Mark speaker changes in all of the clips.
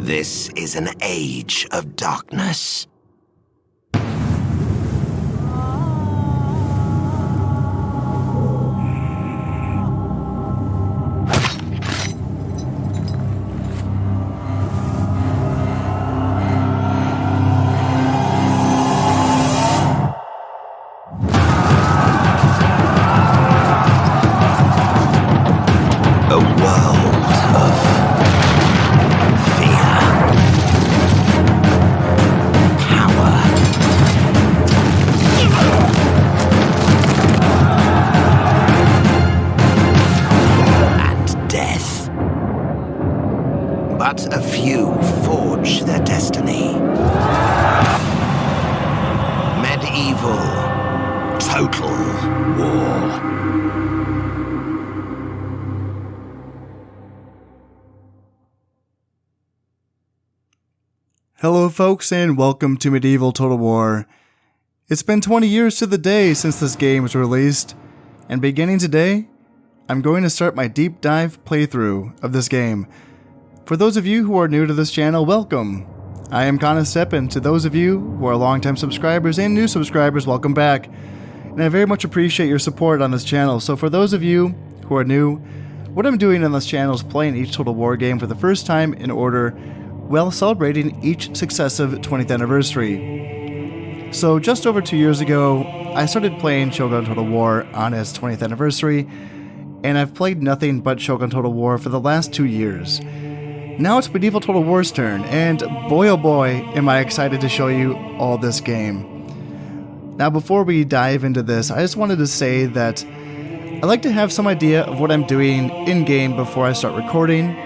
Speaker 1: This is an age of darkness. But a few forge their destiny. Medieval total war.
Speaker 2: Hello folks, and welcome to Medieval Total War. It's been 20 years to the day since this game was released, and beginning today, I'm going to start my deep dive playthrough of this game. For those of you who are new to this channel, welcome. I am Conquest, and to those of you who are longtime subscribers and new subscribers, welcome back. And I very much appreciate your support on this channel. So for those of you who are new, what I'm doing on this channel is playing each Total War game for the first time in order while celebrating each successive 20th anniversary. So just over 2 years ago, I started playing Shogun Total War on its 20th anniversary, and I've played nothing but Shogun Total War for the last 2 years. Now it's Medieval Total War's turn, and boy oh boy am I excited to show you all this game. Now before we dive into this, I just wanted to say that I like to have some idea of what I'm doing in-game before I start recording.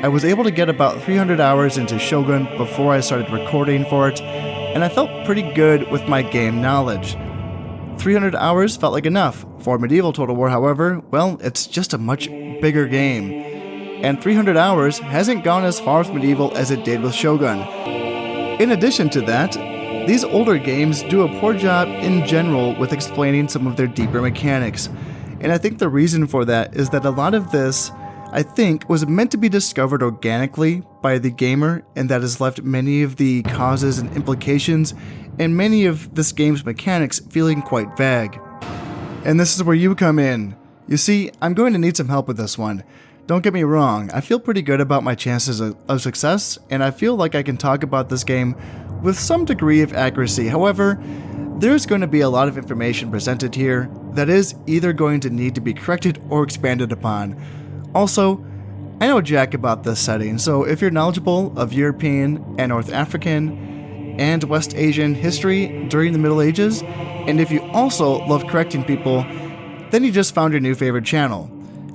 Speaker 2: I was able to get about 300 hours into Shogun before I started recording for it, and I felt pretty good with my game knowledge. 300 hours felt like enough. For Medieval Total War, however, well, it's just a much bigger game. And 300 hours hasn't gone as far with Medieval as it did with Shogun. In addition to that, these older games do a poor job in general with explaining some of their deeper mechanics. And I think the reason for that is that a lot of this, I think, was meant to be discovered organically by the gamer, and that has left many of the causes and implications and many of this game's mechanics feeling quite vague. And this is where you come in. You see, I'm going to need some help with this one. Don't get me wrong, I feel pretty good about my chances of success, and I feel like I can talk about this game with some degree of accuracy. However, there's going to be a lot of information presented here that is either going to need to be corrected or expanded upon. Also, I know jack about this setting, so if you're knowledgeable of European and North African and West Asian history during the Middle Ages, and if you also love correcting people, then you just found your new favorite channel.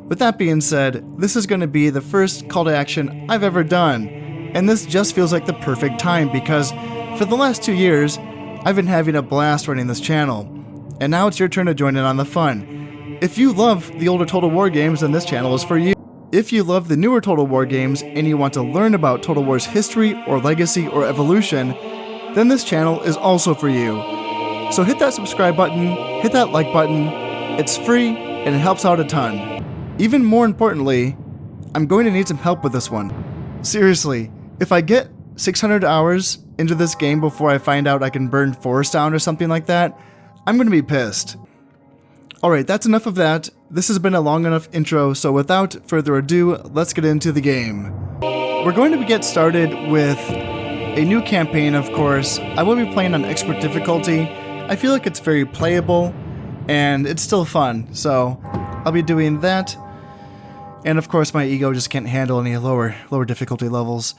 Speaker 2: With that being said, this is going to be the first call to action I've ever done, and this just feels like the perfect time because for the last 2 years, I've been having a blast running this channel, and now it's your turn to join in on the fun. If you love the older Total War games, then this channel is for you. If you love the newer Total War games and you want to learn about Total War's history or legacy or evolution, then this channel is also for you. So hit that subscribe button, hit that like button, it's free and it helps out a ton. Even more importantly, I'm going to need some help with this one. Seriously, if I get 600 hours into this game before I find out I can burn forests down or something like that, I'm going to be pissed. Alright, that's enough of that. This has been a long enough intro, so without further ado, let's get into the game. We're going to get started with a new campaign, of course. I will be playing on expert difficulty. I feel like it's very playable, and it's still fun, so I'll be doing that. And of course my ego just can't handle any lower difficulty levels.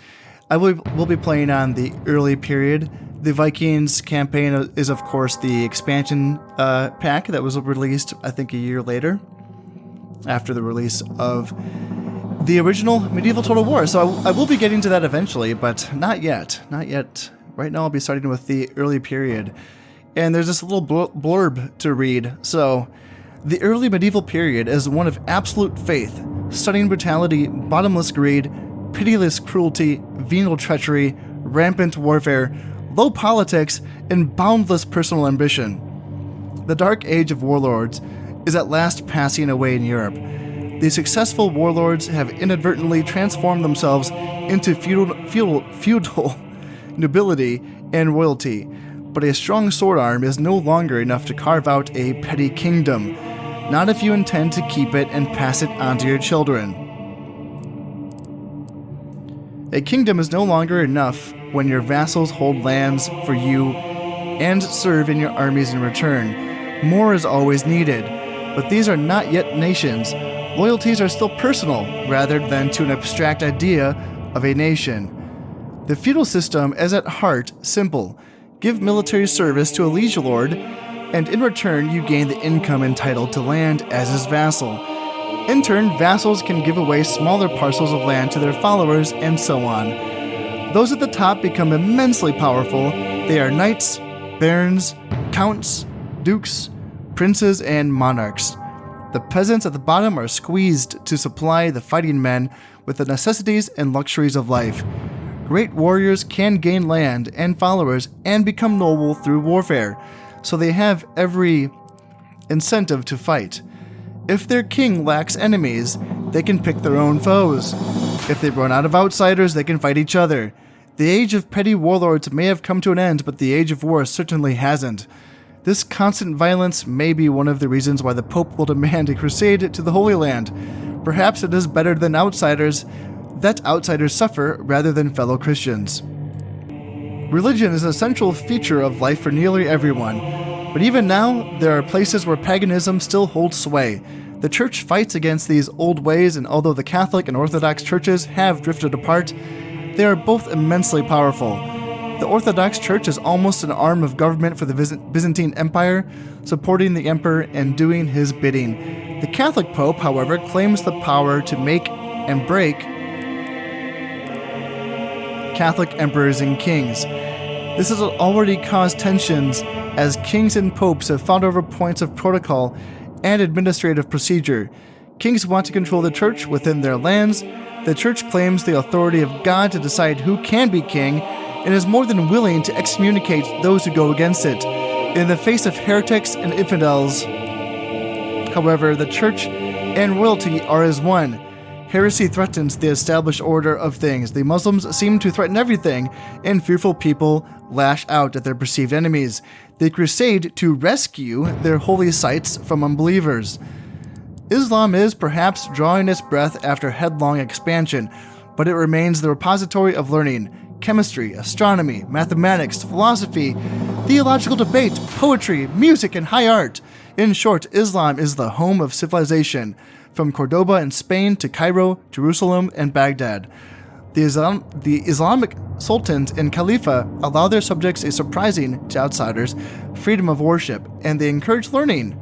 Speaker 2: I will be playing on the early period. The Vikings campaign is of course the expansion pack that was released I think a year later, after the release of the original Medieval Total War. So I will be getting to that eventually, but not yet. Not yet. Right now I'll be starting with the early period. And there's this little blurb to read. So, the early medieval period is one of absolute faith, stunning brutality, bottomless greed, pitiless cruelty, venal treachery, rampant warfare, low politics, and boundless personal ambition. The dark age of warlords is at last passing away in Europe. These successful warlords have inadvertently transformed themselves into feudal nobility and royalty, but a strong sword arm is no longer enough to carve out a petty kingdom, not if you intend to keep it and pass it on to your children. A kingdom is no longer enough when your vassals hold lands for you and serve in your armies in return. More is always needed, but these are not yet nations. Loyalties are still personal, rather than to an abstract idea of a nation. The feudal system is at heart simple. Give military service to a liege lord, and in return you gain the income entitled to land as his vassal. In turn, vassals can give away smaller parcels of land to their followers, and so on. Those at the top become immensely powerful. They are knights, barons, counts, dukes, princes, and monarchs. The peasants at the bottom are squeezed to supply the fighting men with the necessities and luxuries of life. Great warriors can gain land and followers and become noble through warfare, so they have every incentive to fight. If their king lacks enemies, they can pick their own foes. If they run out of outsiders, they can fight each other. The age of petty warlords may have come to an end, but the age of war certainly hasn't. This constant violence may be one of the reasons why the Pope will demand a crusade to the Holy Land. Perhaps it is better than that outsiders suffer rather than fellow Christians. Religion is a central feature of life for nearly everyone, but even now, there are places where paganism still holds sway. The Church fights against these old ways, and although the Catholic and Orthodox churches have drifted apart, they are both immensely powerful. The Orthodox Church is almost an arm of government for the Byzantine Empire, supporting the emperor and doing his bidding. The Catholic Pope, however, claims the power to make and break Catholic emperors and kings. This has already caused tensions, as kings and popes have fought over points of protocol and administrative procedure. Kings want to control the church within their lands. The church claims the authority of God to decide who can be king, and is more than willing to excommunicate those who go against it. In the face of heretics and infidels, however, the church and royalty are as one. Heresy threatens the established order of things. The Muslims seem to threaten everything, and fearful people lash out at their perceived enemies. They crusade to rescue their holy sites from unbelievers. Islam is perhaps drawing its breath after headlong expansion, but it remains the repository of learning. Chemistry, astronomy, mathematics, philosophy, theological debate, poetry, music, and high art. In short, Islam is the home of civilization, from Cordoba in Spain to Cairo, Jerusalem, and Baghdad. The Islamic sultans and Khalifa allow their subjects a surprising, to outsiders, freedom of worship, and they encourage learning.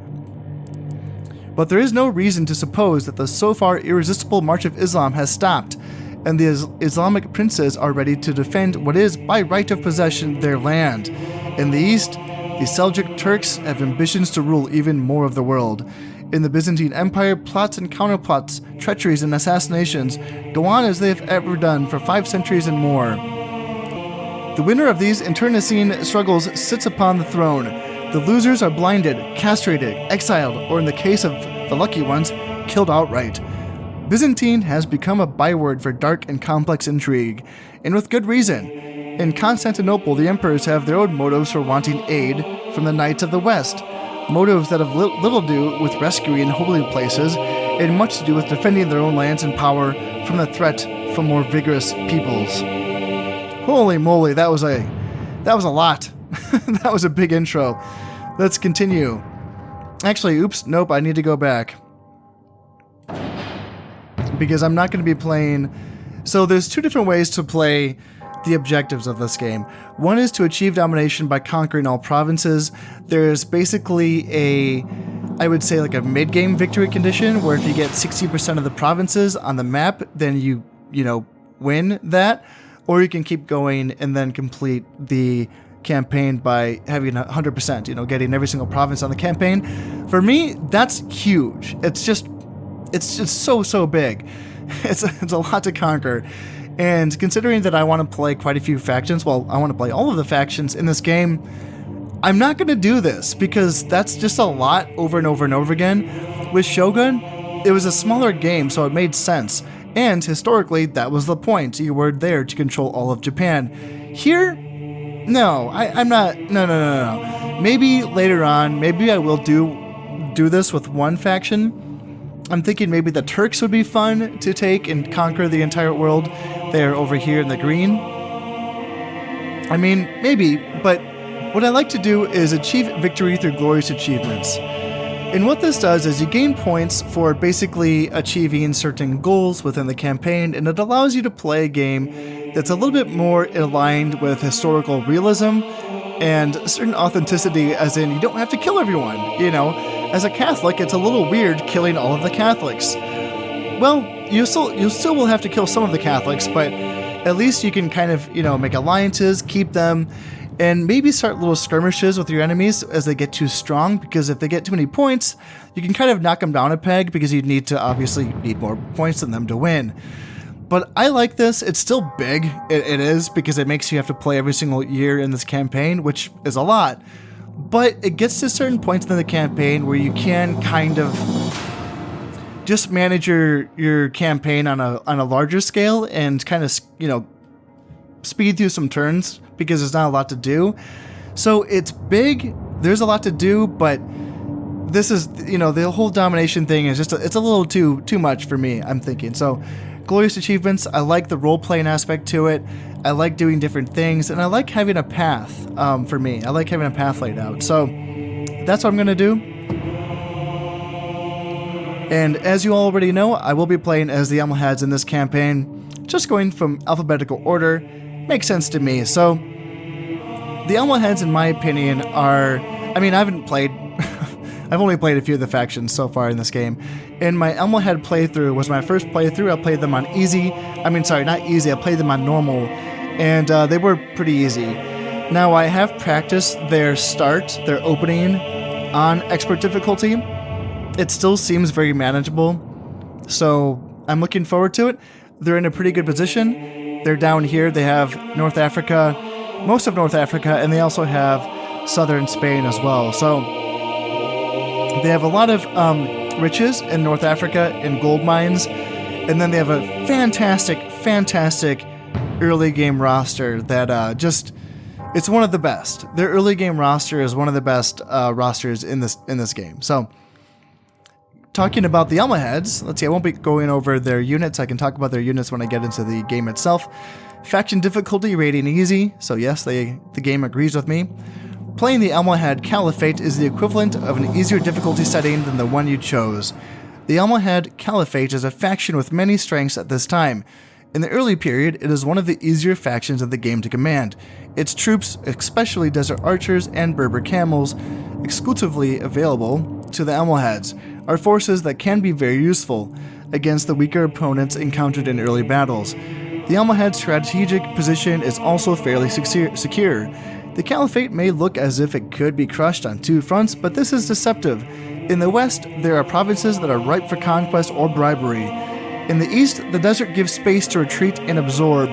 Speaker 2: But there is no reason to suppose that the so far irresistible march of Islam has stopped, and the Islamic princes are ready to defend what is, by right of possession, their land. In the east, the Seljuk Turks have ambitions to rule even more of the world. In the Byzantine Empire, plots and counterplots, treacheries and assassinations go on as they have ever done for 5 centuries and more. The winner of these internecine struggles sits upon the throne. The losers are blinded, castrated, exiled, or in the case of the lucky ones, killed outright. Byzantine has become a byword for dark and complex intrigue, and with good reason. In Constantinople, the emperors have their own motives for wanting aid from the Knights of the West, motives that have little to do with rescuing holy places, and much to do with defending their own lands and power from the threat from more vigorous peoples. Holy moly, that was a lot. That was a big intro. Let's continue. Actually, oops, nope, I need to go back, because I'm not going to be playing. So there's 2 different ways to play the objectives of this game. One is to achieve domination by conquering all provinces. There's basically I would say like a mid-game victory condition, where if you get 60% of the provinces on the map, then you win that. Or you can keep going and then complete the campaign by having 100%, getting every single province on the campaign. For me, that's huge. It's just so big. It's a lot to conquer. And considering that I want to play quite a few factions, I want to play all of the factions in this game, I'm not going to do this because that's just a lot over and over and over again. With Shogun, it was a smaller game, so it made sense. And historically, that was the point. You were there to control all of Japan. Here, no, I'm not. No. Maybe later on, maybe I will do this with one faction. I'm thinking maybe the Turks would be fun to take and conquer the entire world. They're over here in the green. I mean, maybe, but what I like to do is achieve victory through glorious achievements. And what this does is you gain points for basically achieving certain goals within the campaign, and it allows you to play a game that's a little bit more aligned with historical realism and certain authenticity, as in you don't have to kill everyone. You know, as a Catholic, it's a little weird killing all of the Catholics. Well, you still will have to kill some of the Catholics, but at least you can kind of, you know, make alliances, keep them, and maybe start little skirmishes with your enemies as they get too strong, because if they get too many points, you can kind of knock them down a peg, because you need more points than them to win. But I like this. It's still big. It is, because it makes you have to play every single year in this campaign, which is a lot. But it gets to certain points in the campaign where you can kind of just manage your campaign on a larger scale and kind of, you know, speed through some turns, because there's not a lot to do. So it's big, there's a lot to do, but this is, you know, the whole domination thing is just it's a little too much for me, I'm thinking. So glorious achievements, I like the role-playing aspect to it, I like doing different things, and I like having a path. For me, I like having a path laid out. So that's what I'm going to do. And as you already know, I will be playing as the Almohads in this campaign, just going from alphabetical order. Makes sense to me. So the Almohads, in my opinion, are, I mean, I haven't played, I've only played a few of the factions so far in this game. And my Almohad playthrough was my first playthrough. I played them on easy. I mean, sorry, not easy. I played them on normal, and they were pretty easy. Now, I have practiced their opening on expert difficulty. It still seems very manageable, so I'm looking forward to it. They're in a pretty good position. They're down here. They have North Africa, most of North Africa, and they also have southern Spain as well. So they have a lot of riches in North Africa and gold mines, and then they have a fantastic early game roster that it's one of the best. Their early game roster is one of the best rosters in this game. So talking about the Almohads, let's see, I won't be going over their units. I can talk about their units when I get into the game itself. Faction difficulty rating easy, so yes, the game agrees with me. Playing the Almohad Caliphate is the equivalent of an easier difficulty setting than the one you chose. The Almohad Caliphate is a faction with many strengths at this time. In the early period, it is one of the easier factions of the game to command. Its troops, especially desert archers and Berber camels, exclusively available to the Almohads, are forces that can be very useful against the weaker opponents encountered in early battles. The Almohad's strategic position is also fairly secure. The Caliphate may look as if it could be crushed on two fronts, but this is deceptive. In the west, there are provinces that are ripe for conquest or bribery. In the east, the desert gives space to retreat and absorb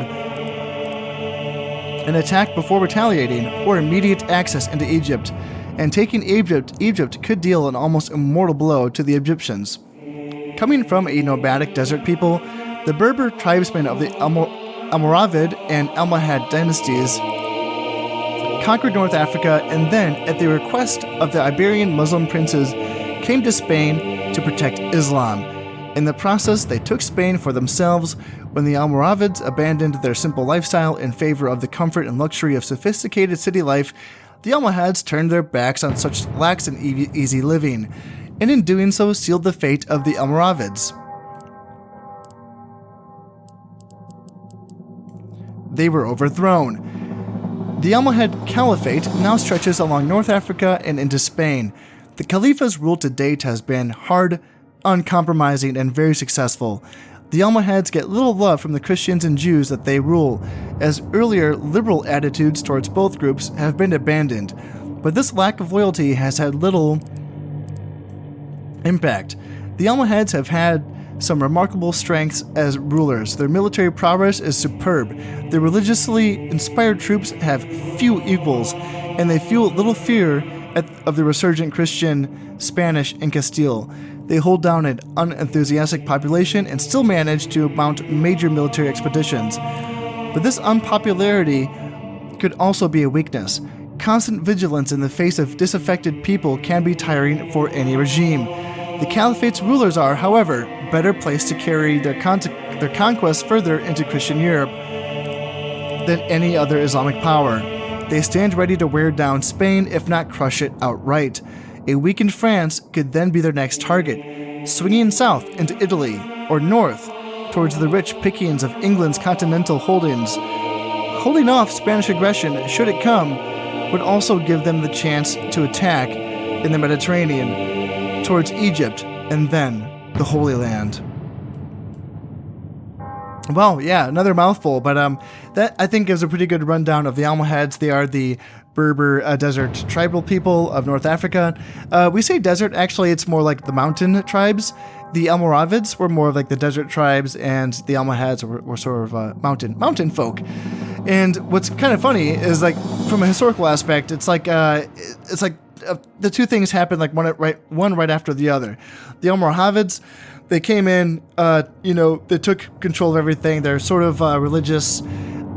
Speaker 2: an attack before retaliating, or immediate access into Egypt. And taking Egypt could deal an almost immortal blow to the Egyptians. Coming from a nomadic desert people, the Berber tribesmen of the Almoravid and Almohad dynasties conquered North Africa, and then, at the request of the Iberian Muslim princes, came to Spain to protect Islam. In the process, they took Spain for themselves. When the Almoravids abandoned their simple lifestyle in favor of the comfort and luxury of sophisticated city life, the Almohads turned their backs on such lax and easy living, and in doing so sealed the fate of the Almoravids. They were overthrown. The Almohad Caliphate now stretches along North Africa and into Spain. The Khalifa's rule to date has been hard, uncompromising, and very successful. The Almohads get little love from the Christians and Jews that they rule, as earlier liberal attitudes towards both groups have been abandoned, but this lack of loyalty has had little impact. The Almohads have had some remarkable strengths as rulers. Their military prowess is superb. Their religiously inspired troops have few equals, and they feel little fear of the resurgent Christian Spanish and Castile. They hold down an unenthusiastic population and still manage to mount major military expeditions. But this unpopularity could also be a weakness. Constant vigilance in the face of disaffected people can be tiring for any regime. The Caliphate's rulers are, however, better placed to carry their conquest further into Christian Europe than any other Islamic power. They stand ready to wear down Spain, if not crush it outright. A weakened France could then be their next target, swinging south into Italy, or north, towards the rich pickings of England's continental holdings. Holding off Spanish aggression, should it come, would also give them the chance to attack in the Mediterranean, towards Egypt, and then the Holy Land. Well, yeah, another mouthful, but that I think gives a pretty good rundown of the Almohads. They are the Berber desert tribal people of North Africa. We say desert, actually it's more like the mountain tribes. The Almoravids were more of like the desert tribes, and the Almohads were sort of mountain folk. And what's kind of funny is, like, from a historical aspect, it's like the two things happened like one right after the other. The Almoravids, they came in, they took control of everything. They're sort of religious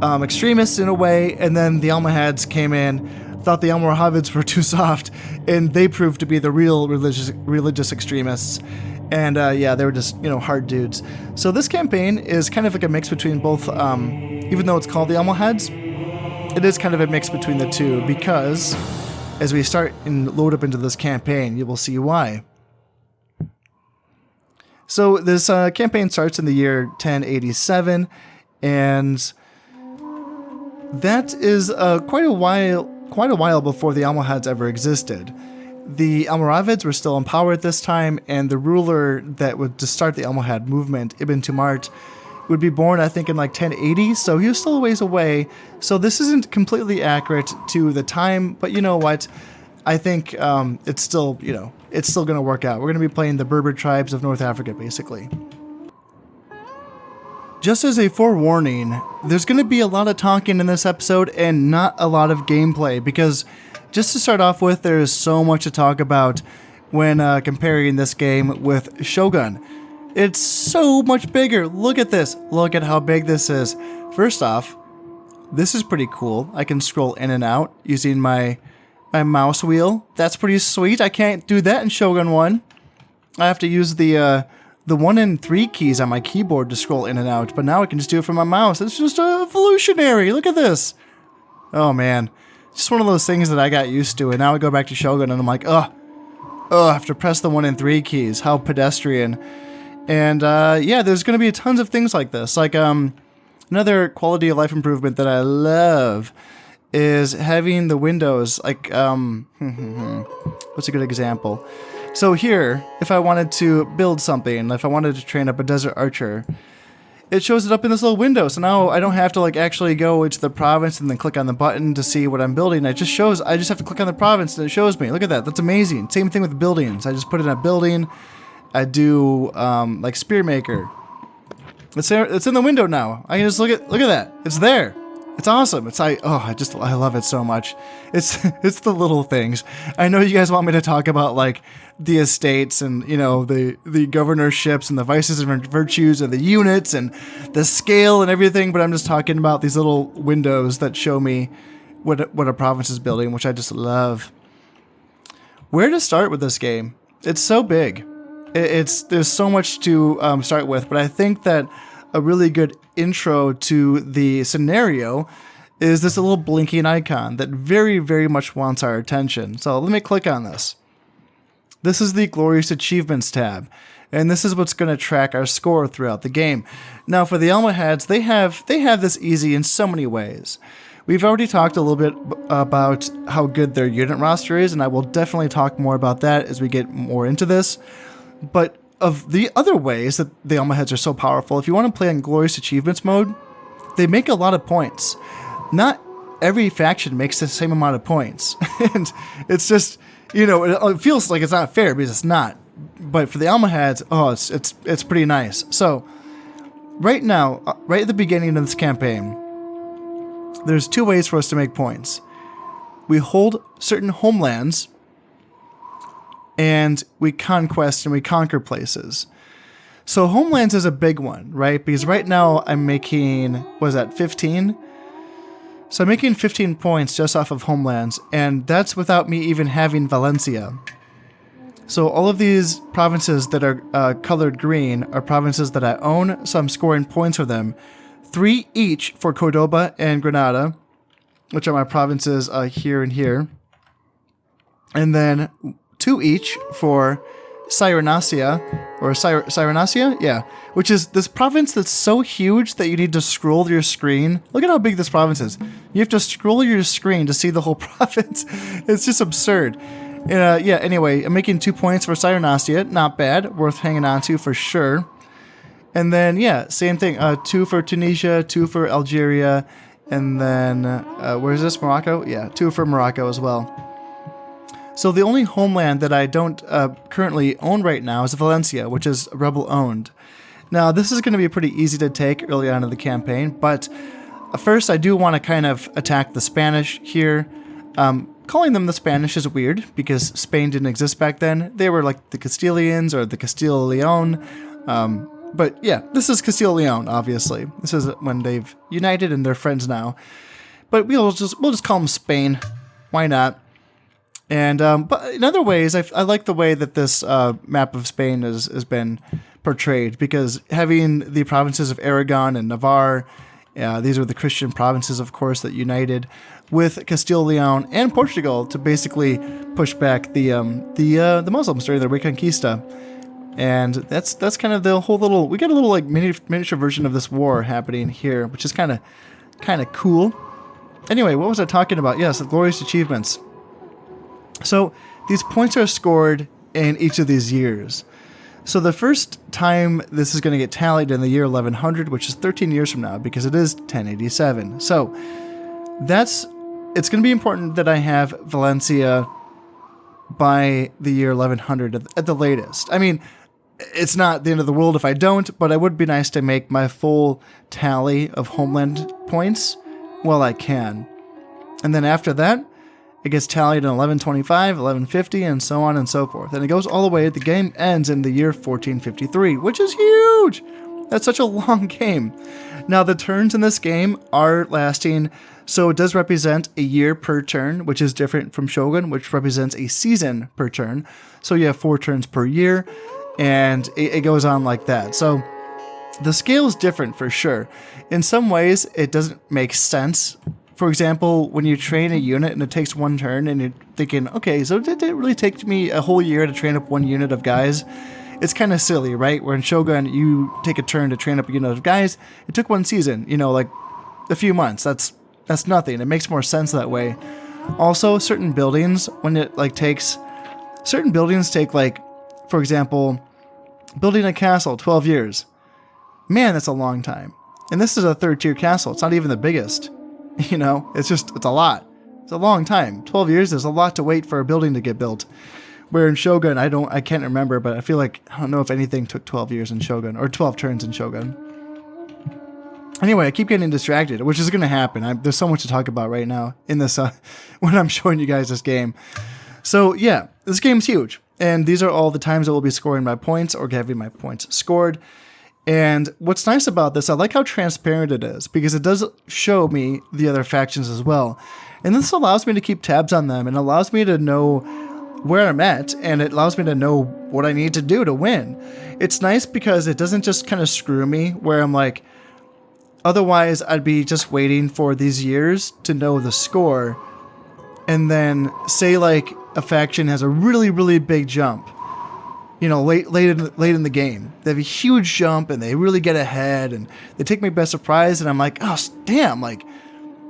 Speaker 2: extremists in a way, and then the Almohads came in, thought the Almoravids were too soft, and they proved to be the real religious extremists. And they were just, hard dudes. So this campaign is kind of like a mix between both, even though it's called the Almohads, it is kind of a mix between the two, because as we start and load up into this campaign, you will see why. So this campaign starts in the year 1087, and that is quite a while before the Almohads ever existed. The Almoravids were still in power at this time, and the ruler that would to start the Almohad movement, Ibn Tumart, would be born, I think, in like 1080, so he was still a ways away. So this isn't completely accurate to the time, but you know what? I think it's still going to work out. We're going to be playing the Berber tribes of North Africa, basically. Just as a forewarning, there's going to be a lot of talking in this episode and not a lot of gameplay, because just to start off with, there is so much to talk about when comparing this game with Shogun. It's so much bigger. Look at this. Look at how big this is. First off, this is pretty cool. I can scroll in and out using my mouse wheel. That's pretty sweet. I can't do that in Shogun 1. I have to use the 1 and 3 keys on my keyboard to scroll in and out, but now I can just do it from my mouse. It's just evolutionary. Look at this. Oh man. Just one of those things that I got used to, and now I go back to Shogun and I'm like, I have to press the 1 and 3 keys. How pedestrian. And there's going to be tons of things like this. Like another quality of life improvement that I love is having the windows, like, what's a good example? So here, if I wanted to build something, if I wanted to train up a desert archer, it shows it up in this little window. So now I don't have to like actually go into the province and then click on the button to see what I'm building. I just have to click on the province and it shows me. Look at that. That's amazing. Same thing with buildings. I just put in a building. I do like spear maker. It's there. It's in the window now. I can just look at that. It's there. It's awesome. It's I love it so much. It's the little things. I know you guys want me to talk about like the estates and the governorships and the vices and virtues and the units and the scale and everything, but I'm just talking about these little windows that show me what a province is building, which I just love. Where to start with this game? It's so big. There's so much to start with, but I think that a really good intro to the scenario is this little blinking icon that very, very much wants our attention. So let me click on this. This is the Glorious Achievements tab, and this is what's going to track our score throughout the game. Now for the Almohads, they have this easy in so many ways. We've already talked a little bit about how good their unit roster is, and I will definitely talk more about that as we get more into this. But of the other ways that the Almohads are so powerful, if you want to play in Glorious Achievements mode, they make a lot of points. Not every faction makes the same amount of points. And it's just, it feels like it's not fair because it's not. But for the Almohads, it's pretty nice. So, right now, right at the beginning of this campaign, there's two ways for us to make points. We hold certain homelands, and we conquest and we conquer places. So homelands is a big one, right? Because right now I'm making, what is that, 15? So I'm making 15 points just off of homelands, and that's without me even having Valencia. So all of these provinces that are colored green are provinces that I own, so I'm scoring points for them. 3 each for Cordoba and Granada, which are my provinces here and here. And then 2 each for Cyrenacia, or Cyrenacia? Yeah, which is this province that's so huge that you need to scroll your screen. Look at how big this province is. You have to scroll your screen to see the whole province. It's just absurd. Yeah, anyway, I'm making 2 points for Cyrenacia. Not bad. Worth hanging on to for sure. And then, yeah, same thing. 2 for Tunisia, 2 for Algeria, and then, where's this? Morocco? Yeah, 2 for Morocco as well. So the only homeland that I don't currently own right now is Valencia, which is rebel-owned. Now, this is going to be pretty easy to take early on in the campaign, but first I do want to kind of attack the Spanish here. Calling them the Spanish is weird, because Spain didn't exist back then. They were like the Castilians or the Castile Leon. But yeah, this is Castile Leon, obviously. This is when they've united and they're friends now. But we'll just call them Spain. Why not? And but in other ways, I like the way that this map of Spain has been portrayed, because having the provinces of Aragon and Navarre, these are the Christian provinces, of course, that united with Castile Leon and Portugal to basically push back the Muslims during the Reconquista. And that's kind of the whole little, we got a little like miniature version of this war happening here, which is kind of cool. Anyway, what was I talking about? Yes, the glorious achievements. So these points are scored in each of these years. So the first time this is going to get tallied in the year 1100, which is 13 years from now, because it is 1087. So it's going to be important that I have Valencia by the year 1100 at the latest. I mean, it's not the end of the world if I don't, but it would be nice to make my full tally of homeland points while I can. And then after that, it gets tallied in 1125, 1150, and so on and so forth. And it goes all the way, the game ends in the year 1453, which is huge! That's such a long game. Now, the turns in this game are lasting, so it does represent a year per turn, which is different from Shogun, which represents a season per turn. So you have 4 turns per year, and it goes on like that. So the scale is different for sure. In some ways, it doesn't make sense. For example, when you train a unit and it takes 1 turn and you're thinking, okay, so did it really take me a whole year to train up 1 unit of guys? It's kind of silly, right? Where in Shogun, you take a turn to train up a unit of guys. It took 1 season, like a few months. That's nothing. It makes more sense that way. Also, certain buildings, when it takes, certain buildings take for example, building a castle, 12 years. Man, that's a long time. And this is a 3rd tier castle. It's not even the biggest. It's a lot. It's a long time. 12 years is a lot to wait for a building to get built. Where in Shogun, I can't remember, but I feel like, I don't know if anything took 12 years in Shogun, or 12 turns in Shogun. Anyway, I keep getting distracted, which is going to happen. There's so much to talk about right now in this, when I'm showing you guys this game. So yeah, this game's huge. And these are all the times that we'll be scoring my points or having my points scored. And what's nice about this, I like how transparent it is, because it does show me the other factions as well. And this allows me to keep tabs on them and allows me to know where I'm at, and it allows me to know what I need to do to win. It's nice because it doesn't just kind of screw me where I'm like, otherwise I'd be just waiting for these years to know the score. And then say a faction has a really, really big jump. Late in the game. They have a huge jump and they really get ahead and they take me by surprise and I'm like, oh, damn, I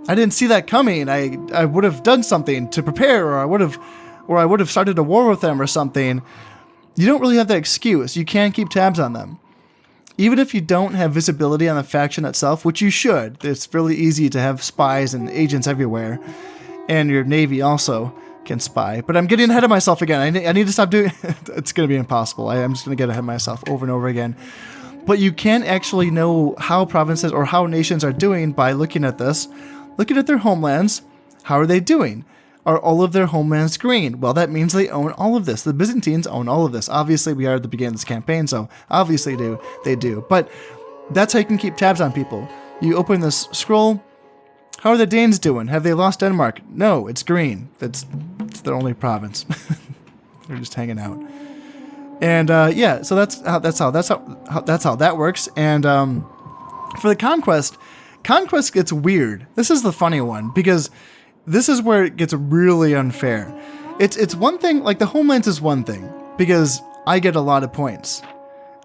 Speaker 2: didn't see that coming. I would have done something to prepare, or I would have started a war with them or something. You don't really have that excuse. You can keep tabs on them. Even if you don't have visibility on the faction itself, which you should. It's really easy to have spies and agents everywhere. And your navy also can spy. But I'm getting ahead of myself again. I need to stop doing it. It's going to be impossible. I'm just going to get ahead of myself over and over again. But you can actually know how provinces or how nations are doing by looking at this. Looking at their homelands. How are they doing? are all of their homelands green? Well, that means they own all of this. The Byzantines own all of this. Obviously, we are at the beginning of this campaign, so obviously they do. But that's how you can keep tabs on people. You open this scroll. How are the Danes doing? Have they lost Denmark? No, it's green. It's their only province. They're just hanging out. And yeah, so that's how that works. And for the Conquest gets weird. This is the funny one because this is where it gets really unfair. It's one thing, like the homelands is one thing because I get a lot of points.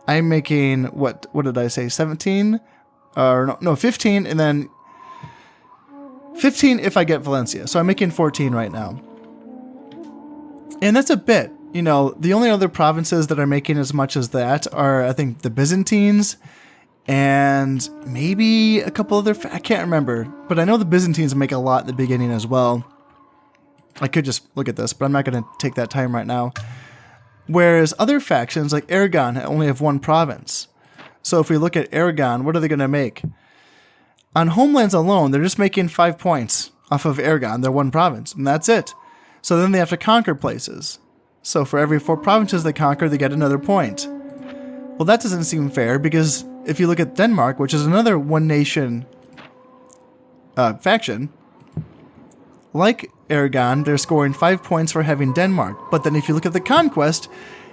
Speaker 2: I'm making what did I say? 17 or no 15, and then 15 if I get Valencia. So I'm making 14 right now. And that's a bit. You know, the only other provinces that are making as much as that are, I think, the Byzantines and maybe a couple other... I can't remember. But I know the Byzantines make a lot in the beginning as well. I could just look at this, but I'm not going to take that time right now. Whereas other factions, like Aragon, only have one province. So if we look at Aragon, what are they going to make? On homelands alone, they're just making 5 points off of Aragon, their one province, and that's it. So then they have to conquer places. So for every 4 provinces they conquer, they get another point. Well, that doesn't seem fair because if you look at Denmark, which is another one nation faction, like Aragon, they're scoring 5 points for having Denmark. But then if you look at the Conquest,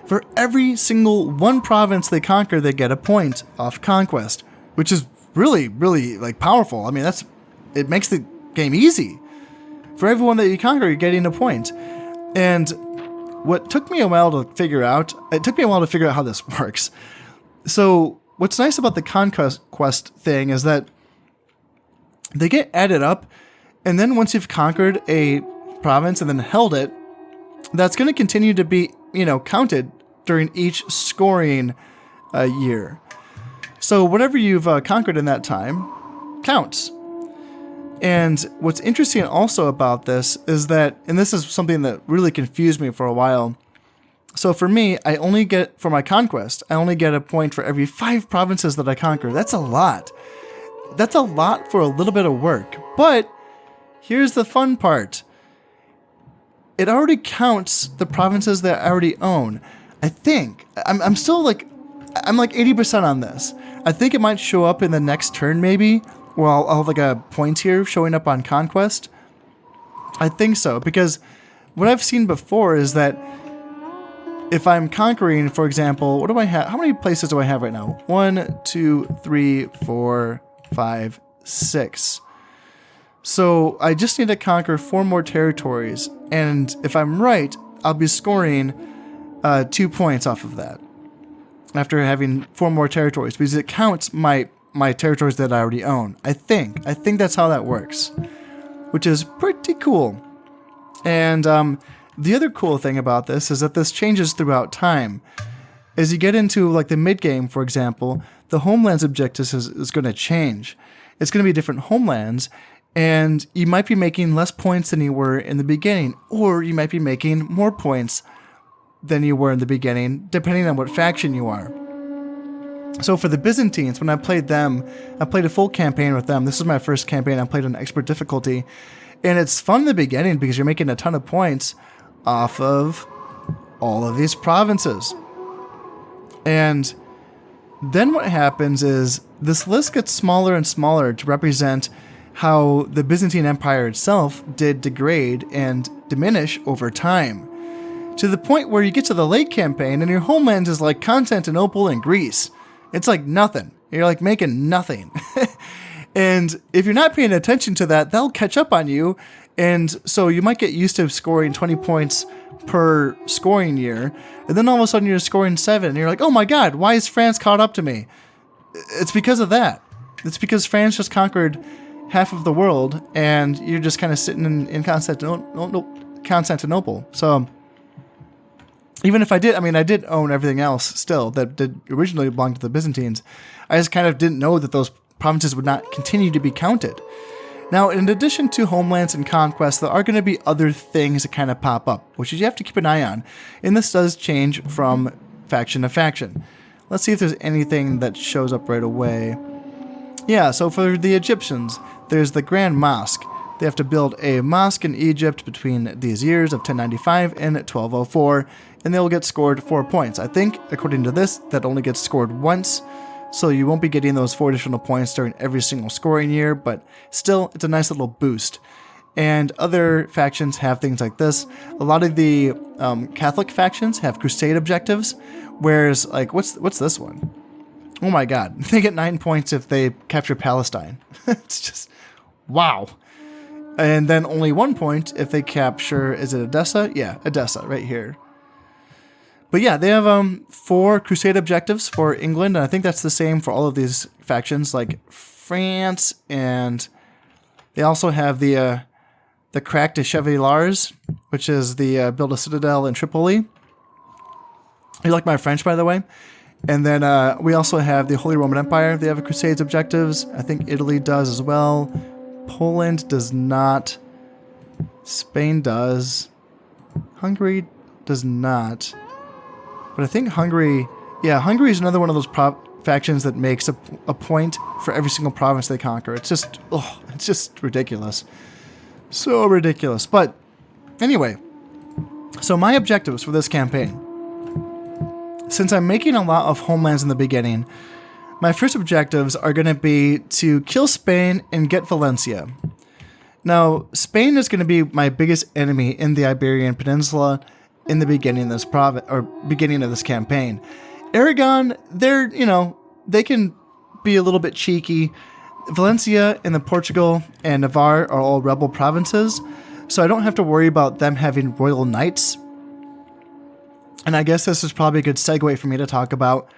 Speaker 2: for every single one province they conquer, they get a point off Conquest, which is really, really like powerful. I mean, it makes the game easy. For everyone that you conquer, you're getting a point. And what took me a while to figure out, how this works. So what's nice about the Conquest thing is that they get added up, and then once you've conquered a province and then held it, that's going to continue to be, counted during each scoring year. So whatever you've conquered in that time counts. And what's interesting also about this is that, and this is something that really confused me for a while. So for me, for my Conquest, I only get a point for every 5 provinces that I conquer. That's a lot. That's a lot for a little bit of work. But here's the fun part. It already counts the provinces that I already own. I think. I'm still like 80% on this. I think it might show up in the next turn maybe. Well, I'll have like a point here showing up on Conquest. I think so, because what I've seen before is that if I'm conquering, for example, what do I have? How many places do I have right now? 1, 2, 3, 4, 5, 6. So I just need to conquer 4 more territories. And if I'm right, I'll be scoring 2 points off of that after having 4 more territories, because it counts my territories that I already own. I think that's how that works, which is pretty cool. And the other cool thing about this is that this changes throughout time. As you get into like the mid game, for example, the homelands objectives is going to change. It's going to be different homelands, and you might be making less points than you were in the beginning, or you might be making more points than you were in the beginning, depending on what faction you are. So for the Byzantines, when I played them, I played a full campaign with them. This is my first campaign. I played on expert difficulty. And it's fun in the beginning because you're making a ton of points off of all of these provinces. And then what happens is this list gets smaller and smaller to represent how the Byzantine Empire itself did degrade and diminish over time, to the point where you get to the late campaign and your homeland is like Constantinople and Greece. It's like nothing. You're like making nothing. And if you're not paying attention to that, they'll catch up on you. And so you might get used to scoring 20 points per scoring year. And then all of a sudden you're scoring 7. And you're like, oh my God, why is France caught up to me? It's because of that. It's because France just conquered half of the world and you're just kind of sitting in Constantinople. So even if I did own everything else still that did originally belong to the Byzantines. I just kind of didn't know that those provinces would not continue to be counted. Now, in addition to homelands and conquest, there are going to be other things that kind of pop up, which you have to keep an eye on. And this does change from faction to faction. Let's see if there's anything that shows up right away. Yeah, so for the Egyptians, there's the Grand Mosque. They have to build a mosque in Egypt between these years of 1095 and 1204, and they'll get scored 4 points. I think, according to this, that only gets scored once, so you won't be getting those 4 additional points during every single scoring year, but still, it's a nice little boost. And other factions have things like this. A lot of the Catholic factions have crusade objectives, whereas, like, what's this one? Oh my god, they get 9 points if they capture Palestine. It's just, wow. And then only 1 point if they capture, is it Edessa? Yeah, Edessa, right here. But yeah, they have 4 crusade objectives for England, and I think that's the same for all of these factions, like France, and they also have the Crack de Chevaliers, which is the build a citadel in Tripoli. You like my French, by the way? And then we also have the Holy Roman Empire. They have a crusades objectives. I think Italy does as well. Poland does not. Spain does. Hungary does not. But I think Hungary... Yeah, Hungary is another one of those factions that makes a point for every single province they conquer. It's just ridiculous. So ridiculous. But anyway, so my objectives for this campaign. Since I'm making a lot of homelands in the beginning, my first objectives are going to be to kill Spain and get Valencia. Now, Spain is going to be my biggest enemy in the Iberian Peninsula in the beginning of this beginning of this campaign. Aragon, they can be a little bit cheeky. Valencia and the Portugal and Navarre are all rebel provinces, so I don't have to worry about them having royal knights. And I guess this is probably a good segue for me to talk about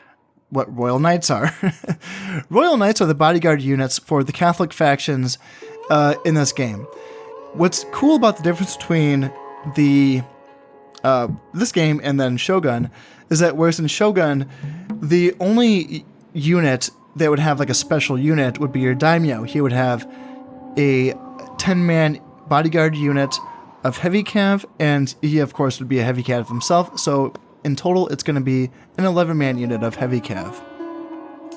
Speaker 2: what Royal Knights are. Royal Knights are the bodyguard units for the Catholic factions in this game. What's cool about the difference between this game and then Shogun is that whereas in Shogun, the only unit that would have like a special unit would be your daimyo. He would have a 10-man bodyguard unit of heavy cav, and he of course would be a heavy cav himself, so in total it's going to be an 11-man unit of heavy cav.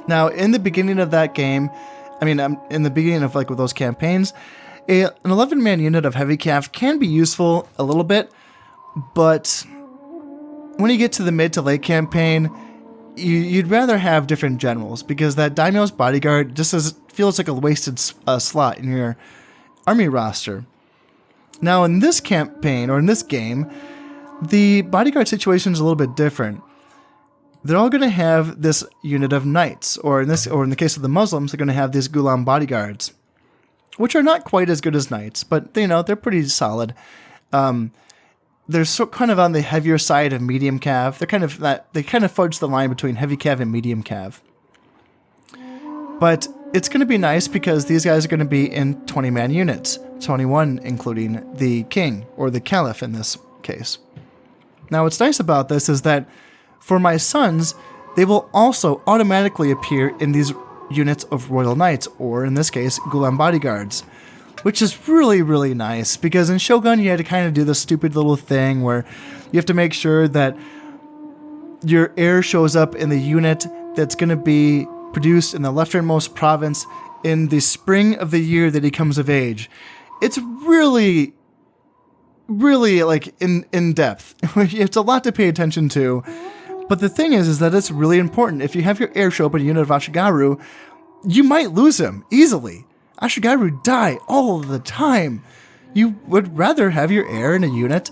Speaker 2: Now in the beginning of that game, in the beginning of like with those campaigns, an 11-man unit of heavy cav can be useful a little bit, but when you get to the mid to late campaign, you'd rather have different generals, because that daimyo's bodyguard just feels like a wasted slot in your army roster. Now, in this campaign, or in this game, the bodyguard situation is a little bit different. They're all going to have this unit of knights, or in the case of the Muslims, they're going to have these Ghulam bodyguards, which are not quite as good as knights, but they're pretty solid. They're kind of on the heavier side of medium cav. They kind of fudge the line between heavy cav and medium cav. But it's going to be nice because these guys are going to be in 20-man units, 21 including the king, or the caliph in this case. Now what's nice about this is that for my sons, they will also automatically appear in these units of royal knights, or in this case, Ghulam bodyguards, which is really, really nice, because in Shogun you had to kind of do this stupid little thing where you have to make sure that your heir shows up in the unit that's going to be produced in the lefternmost province in the spring of the year that he comes of age. It's really, really like in depth. It's a lot to pay attention to. But the thing is that it's really important. If you have your heir show up in a unit of Ashigaru, you might lose him easily. Ashigaru die all the time. You would rather have your heir in a unit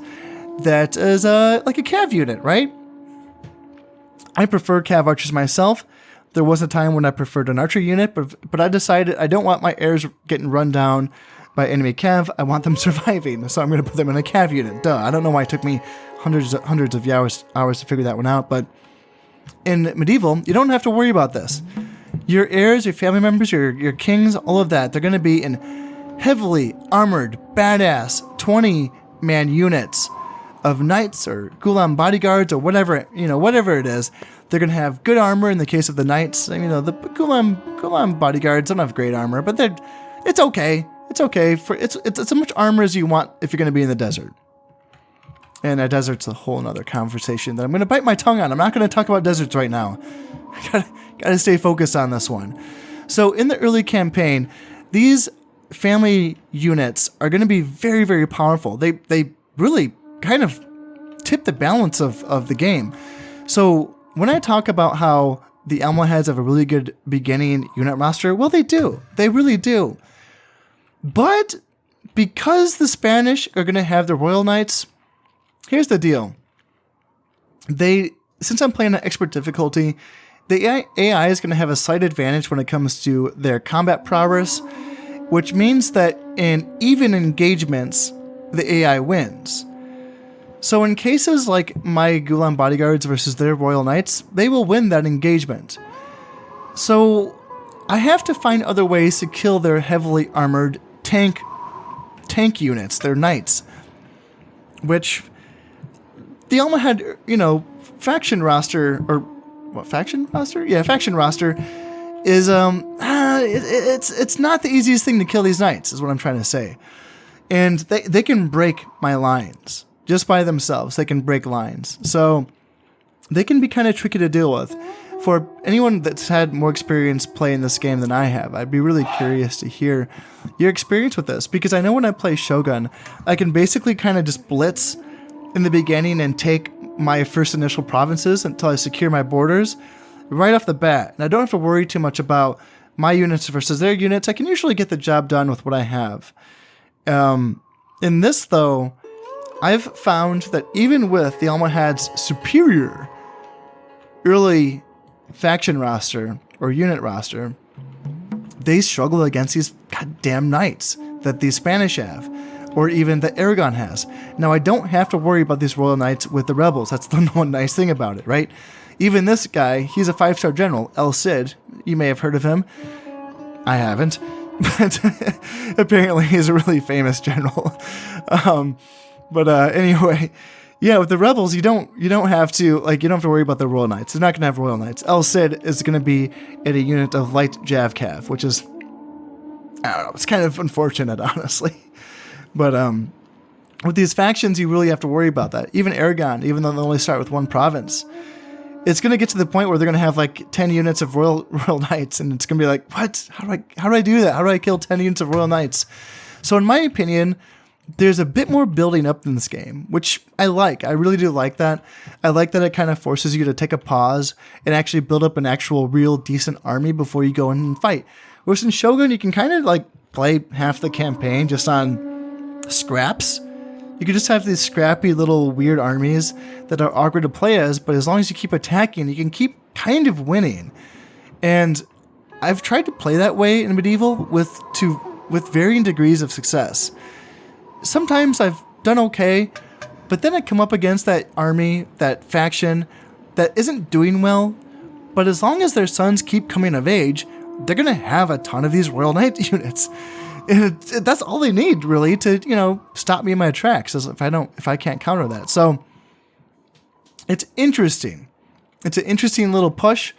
Speaker 2: that is like a cav unit, right? I prefer cav archers myself. There was a time when I preferred an archer unit, but I decided I don't want my heirs getting run down by enemy cav. I want them surviving, so I'm going to put them in a cav unit. Duh, I don't know why it took me hundreds of hours to figure that one out, but in medieval, you don't have to worry about this. Your heirs, your family members, your kings, all of that, they're going to be in heavily armored, badass 20-man units of knights or Ghulam bodyguards or whatever it is. They're going to have good armor in the case of the knights. The Ghulam bodyguards don't have great armor, but it's okay. It's okay. It's as much armor as you want if you're going to be in the desert. And a desert's a whole nother conversation that I'm going to bite my tongue on. I'm not going to talk about deserts right now. I gotta stay focused on this one. So in the early campaign, these family units are going to be very, very powerful. They really kind of tip the balance of the game. So when I talk about how the Almohads have a really good beginning unit roster, well, they do. They really do. But because the Spanish are going to have the Royal Knights, here's the deal. Since I'm playing on expert difficulty, the AI is going to have a slight advantage when it comes to their combat prowess, which means that in even engagements, the AI wins. So in cases like my Gulan bodyguards versus their Royal Knights, they will win that engagement. So I have to find other ways to kill their heavily armored tank units, their knights, which the Almohad, faction roster, or what, faction roster? Yeah, faction roster is it's not the easiest thing to kill these knights, is what I'm trying to say. And they can break my lines. Just by themselves, they can break lines. So they can be kind of tricky to deal with. For anyone that's had more experience playing this game than I have, I'd be really curious to hear your experience with this. Because I know when I play Shogun, I can basically kind of just blitz in the beginning and take my first initial provinces until I secure my borders right off the bat. And I don't have to worry too much about my units versus their units. I can usually get the job done with what I have. In this, though, I've found that even with the Almohad's superior early faction roster or unit roster, they struggle against these goddamn knights that the Spanish have, or even that Aragon has. Now, I don't have to worry about these Royal Knights with the rebels. That's the one nice thing about it, right? Even this guy, he's a 5-star general, El Cid. You may have heard of him. I haven't, but apparently he's a really famous general. But anyway, yeah, with the rebels, you don't have to worry about the Royal Knights. They're not gonna have Royal Knights. El Cid is gonna be in a unit of light Javcav, which is, I don't know, it's kind of unfortunate, honestly. But with these factions, you really have to worry about that. Even Aragon, even though they only start with one province, it's gonna get to the point where they're gonna have like 10 units of Royal Knights, and it's gonna be like, what? How do I do that? How do I kill 10 units of Royal Knights? So in my opinion, there's a bit more building up in this game, which I like. I really do like that. I like that it kind of forces you to take a pause and actually build up an actual real decent army before you go in and fight. Whereas in Shogun, you can kind of like play half the campaign just on scraps. You can just have these scrappy little weird armies that are awkward to play as, but as long as you keep attacking, you can keep kind of winning. And I've tried to play that way in Medieval with varying degrees of success. Sometimes I've done okay, but then I come up against that army, that faction, that isn't doing well, but as long as their sons keep coming of age, they're going to have a ton of these Royal Knight units. And that's all they need, really, to, stop me in my tracks, if I can't counter that. So, it's interesting. It's an interesting little push.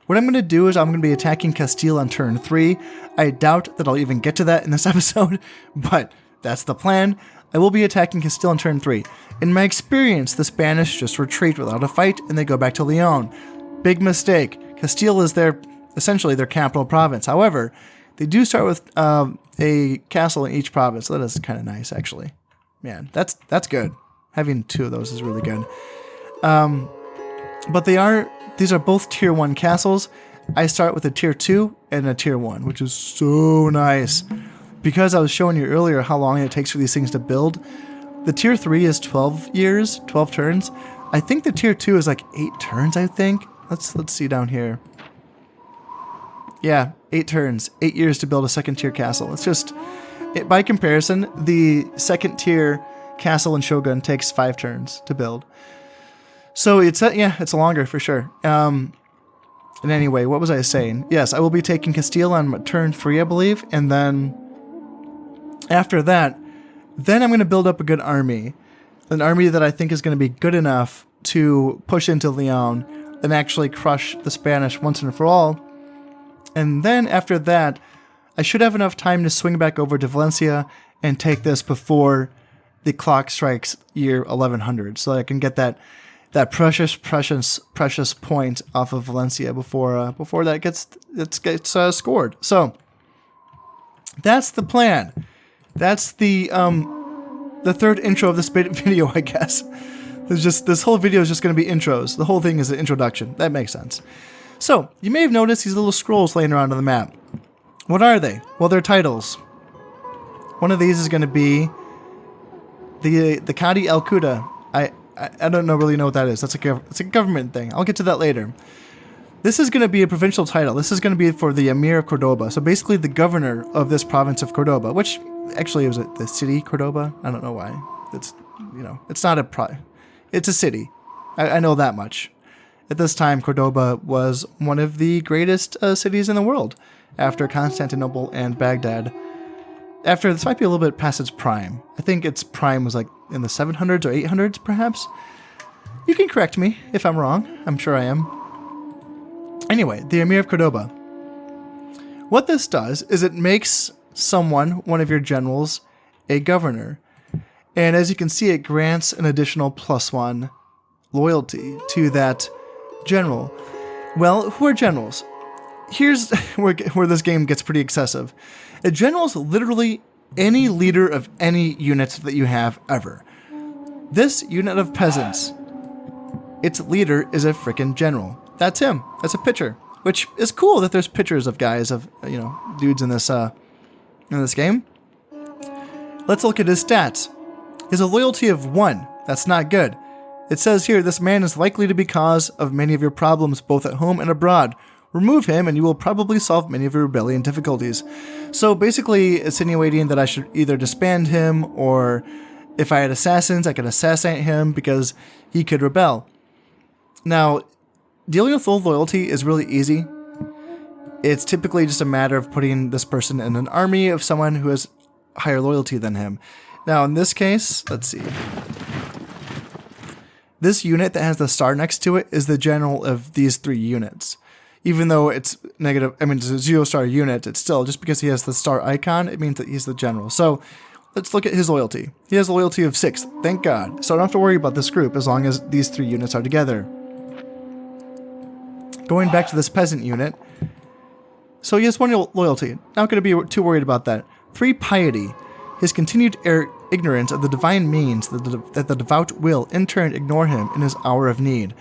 Speaker 2: What I'm going to do is I'm going to be attacking Castile on turn 3. I doubt that I'll even get to that in this episode, but that's the plan. I will be attacking Castile on turn 3. In my experience, the Spanish just retreat without a fight, and they go back to Leon. Big mistake. Castile is essentially their capital province. However, they do start with a castle in each province, so that is kind of nice, actually. Man, that's good. Having 2 of those is really good. But these are both tier 1 castles. I start with a tier 2 and a tier 1, which is so nice. Because I was showing you earlier how long it takes for these things to build, the tier 3 is 12 years, 12 turns. I think the tier 2 is like 8 turns, I think. Let's see down here. Yeah, 8 turns, 8 years to build a second tier castle. It's just, by comparison, the second tier castle in Shogun takes 5 turns to build. So it's longer for sure. And anyway, what was I saying? Yes, I will be taking Castile on turn 3, I believe, and then after that, then I'm going to build up a good army. An army that I think is going to be good enough to push into Leon and actually crush the Spanish once and for all. And then after that, I should have enough time to swing back over to Valencia and take this before the clock strikes year 1100. So I can get that precious point off of Valencia before that gets scored. So That's the plan. That's the third intro of this video, I guess. This whole video is just going to be intros. The whole thing is an introduction. That makes sense. So, you may have noticed these little scrolls laying around on the map. What are they? Well, they're titles. One of these is going to be the Kadi El Kuda. I don't really know what that is. It's a government thing. I'll get to that later. This is going to be a provincial title. This is going to be for the Emir of Cordoba. So basically the governor of this province of Cordoba, which actually was the city Cordoba. I don't know why. It's, it's not it's a city. I know that much. At this time, Cordoba was one of the greatest cities in the world after Constantinople and Baghdad. After, this might be a little bit past its prime. I think its prime was like in the 700s or 800s, perhaps. You can correct me if I'm wrong. I'm sure I am. Anyway, the Emir of Cordoba. What this does is it makes someone, one of your generals, a governor. And as you can see, it grants an additional +1 loyalty to that general. Well, who are generals? Here's where this game gets pretty excessive. A general is literally any leader of any unit that you have ever. This unit of peasants, its leader is a frickin' general. That's him. That's a picture, which is cool that there's pictures of guys of dudes in this game. Let's look at his stats. He has a loyalty of 1. That's not good. It says here, this man is likely to be cause of many of your problems both at home and abroad. Remove him and you will probably solve many of your rebellion difficulties. So basically insinuating that I should either disband him, or if I had assassins, I could assassinate him because he could rebel. Now, dealing with full loyalty is really easy. It's typically just a matter of putting this person in an army of someone who has higher loyalty than him. Now, in this case, let's see. This unit that has the star next to it is the general of these 3 units. Even though it's negative, it's a 0-star unit, it's still, just because he has the star icon, it means that he's the general. So, let's look at his loyalty. He has a loyalty of 6, thank God. So I don't have to worry about this group as long as these 3 units are together. Going back to this peasant unit. So he has 1 loyalty. Not going to be too worried about that. 3 piety. His continued ignorance of the divine means that the devout will, in turn, ignore him in his hour of need.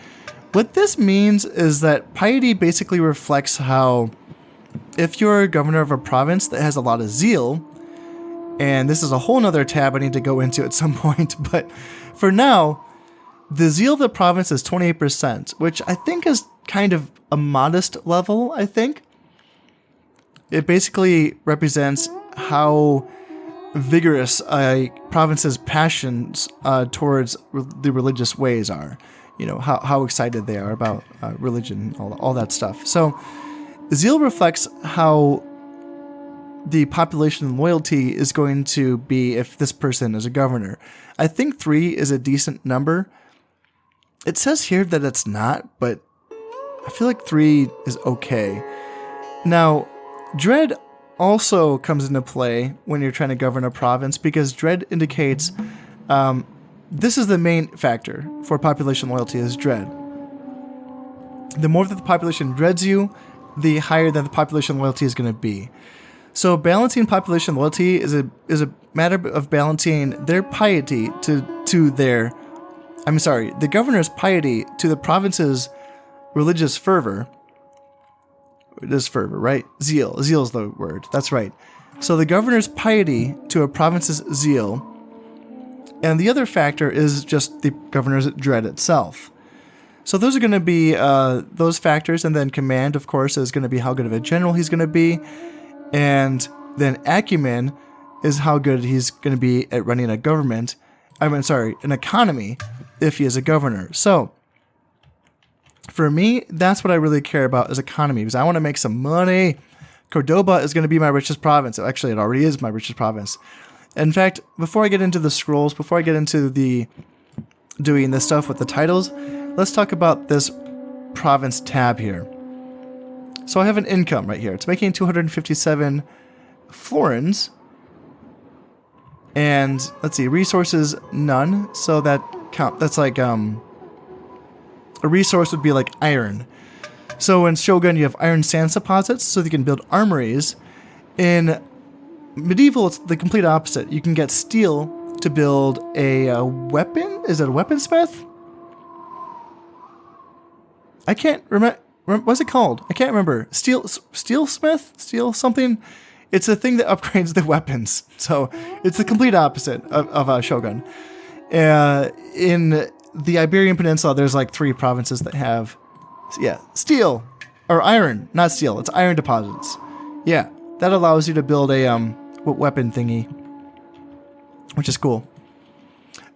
Speaker 2: What this means is that piety basically reflects how, if you're a governor of a province that has a lot of zeal, and this is a whole nother tab I need to go into at some point, but for now, the zeal of the province is 28%, which I think is kind of a modest level, I think. It basically represents how vigorous a province's passions towards the religious ways are. How excited they are about religion, all that stuff. So, zeal reflects how the population loyalty is going to be if this person is a governor. I think 3 is a decent number. It says here that it's not, but I feel like 3 is okay. Now, dread also comes into play when you're trying to govern a province, because dread indicates this is the main factor for population loyalty is dread. The more that the population dreads you, the higher that the population loyalty is going to be. So balancing population loyalty is a matter of balancing their piety to their, the governor's piety to the province's religious fervor. It is fervor, right? Zeal. Zeal is the word. That's right. So the governor's piety to a province's zeal. And the other factor is just the governor's dread itself. So those are going to be those factors, and then command, of course, is going to be how good of a general he's going to be, and then acumen is how good he's going to be at running a government. An economy, if he is a governor. So for me, that's what I really care about is economy, because I want to make some money. Cordoba is going to be my richest province. Actually, it already is my richest province. In fact, before I get into the scrolls, before I get into the doing this stuff with the titles, let's talk about this province tab here. So I have an income right here. It's making 257 florins. And let's see, resources none. So that's like a resource would be like iron. So in Shogun you have iron sand deposits, so you can build armories. In medieval, it's the complete opposite. You can get steel to build a weapon. Is it a weaponsmith? I can't remember. What's it called? I can't remember. Steelsmith? Steel something? It's a thing that upgrades the weapons. So it's the complete opposite of a shogun. In the Iberian Peninsula, there's like 3 provinces that have, steel or iron, not steel. It's iron deposits. Yeah, that allows you to build a weapon thingy, which is cool.